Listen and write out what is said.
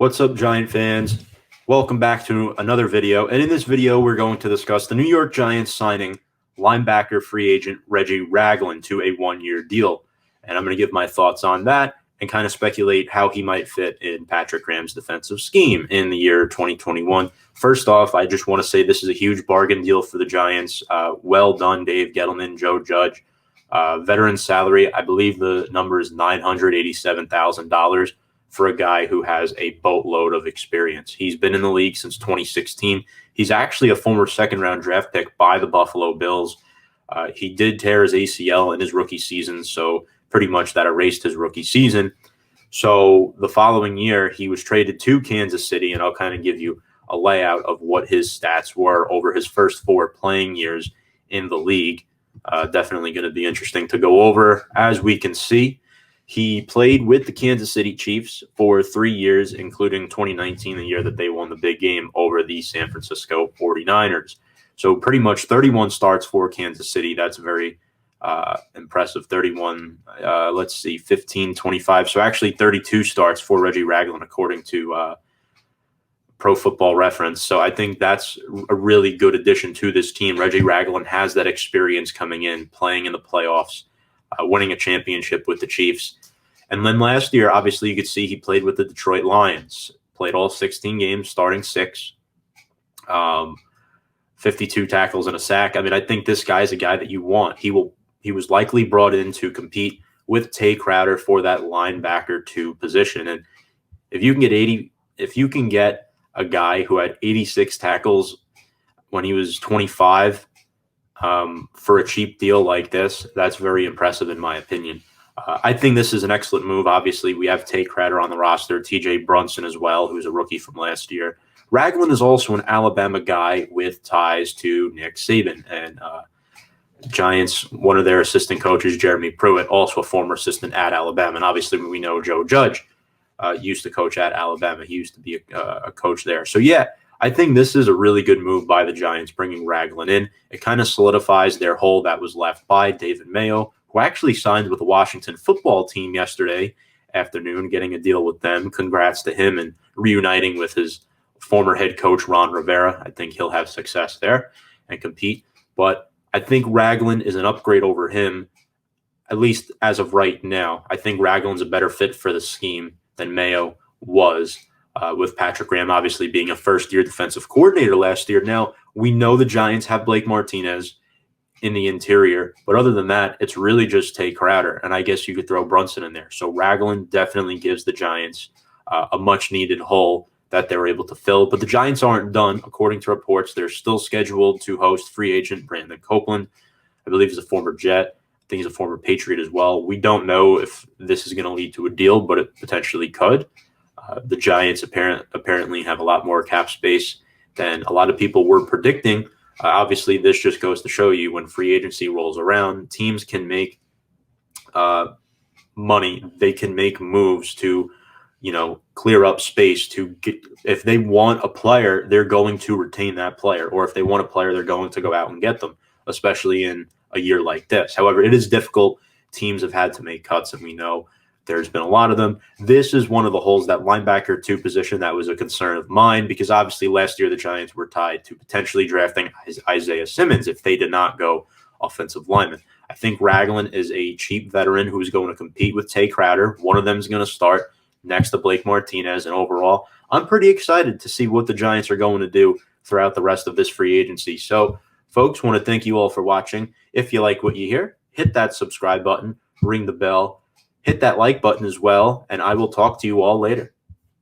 What's up, Giant fans? Welcome back to another video. And in this video, we're going to discuss the New York Giants signing linebacker free agent Reggie Ragland to a one-year deal. And I'm going to give my thoughts on that and kind of speculate how he might fit in Patrick Graham's defensive scheme in the year 2021. First off, I just want to say this is a huge bargain deal for the Giants. Well done, Dave Gettleman, Joe Judge. Veteran salary, I believe the number is $987,000 for a guy who has a boatload of experience. He's been in the league since 2016. He's actually a former second-round draft pick by the Buffalo Bills. He did tear his ACL in his rookie season, so pretty much that erased his rookie season. So the following year, he was traded to Kansas City, and I'll kind of give you a layout of what his stats were over his first 4 playing years in the league. Definitely going to be interesting to go over. As we can see, he played with the Kansas City Chiefs for 3 years, including 2019, the year that they won the big game over the San Francisco 49ers. So pretty much 31 starts for Kansas City. That's very impressive. 31, 15, 25. So actually 32 starts for Reggie Ragland, according to Pro Football Reference. So I think that's a really good addition to this team. Reggie Ragland has that experience coming in, playing in the playoffs, winning a championship with the Chiefs. And then last year, obviously, you could see he played with the Detroit Lions, played all 16 games, starting 6, 52 tackles and a sack. I mean, I think this guy's a guy that you want. He was likely brought in to compete with Tay Crowder for that linebacker 2 position. And if you can get a guy who had 86 tackles when he was 25, for a cheap deal like this, that's very impressive in my opinion. I think this is an excellent move. Obviously, we have Tay Crowder on the roster, TJ Brunson as well, who's a rookie from last year. Ragland is also an Alabama guy with ties to Nick Saban. And Giants, one of their assistant coaches, Jeremy Pruitt, also a former assistant at Alabama. And obviously, we know Joe Judge used to coach at Alabama. He used to be a coach there. So, yeah, I think this is a really good move by the Giants, bringing Ragland in. It kind of solidifies their hole that was left by David Mayo, who actually signed with the Washington football team yesterday afternoon, getting a deal with them. Congrats to him and reuniting with his former head coach, Ron Rivera. I think he'll have success there and compete. But I think Ragland is an upgrade over him, at least as of right now. I think Ragland's a better fit for the scheme than Mayo was. With Patrick Graham obviously being a first-year defensive coordinator last year. Now, we know the Giants have Blake Martinez in the interior, but other than that, it's really just Tay Crowder, and I guess you could throw Brunson in there. So Ragland definitely gives the Giants a much-needed hole that they were able to fill. But the Giants aren't done. According to reports, they're still scheduled to host free agent Brandon Copeland. I believe he's a former Jet. I think he's a former Patriot as well. We don't know if this is going to lead to a deal, but it potentially could. The Giants apparently have a lot more cap space than a lot of people were predicting. Obviously, this just goes to show you when free agency rolls around, teams can make money. They can make moves to, clear up space to get. If they want a player, they're going to retain that player, or if they want a player, they're going to go out and get them, especially in a year like this. However, it is difficult. Teams have had to make cuts, and we know there's been a lot of them. This is one of the holes, that linebacker 2 position, that was a concern of mine because obviously last year the Giants were tied to potentially drafting Isaiah Simmons if they did not go offensive lineman. I think Ragland is a cheap veteran who's going to compete with Tay Crowder. One of them is going to start next to Blake Martinez. And overall, I'm pretty excited to see what the Giants are going to do throughout the rest of this free agency. So, folks, want to thank you all for watching. If you like what you hear, hit that subscribe button, ring the bell, hit that like button as well, and I will talk to you all later.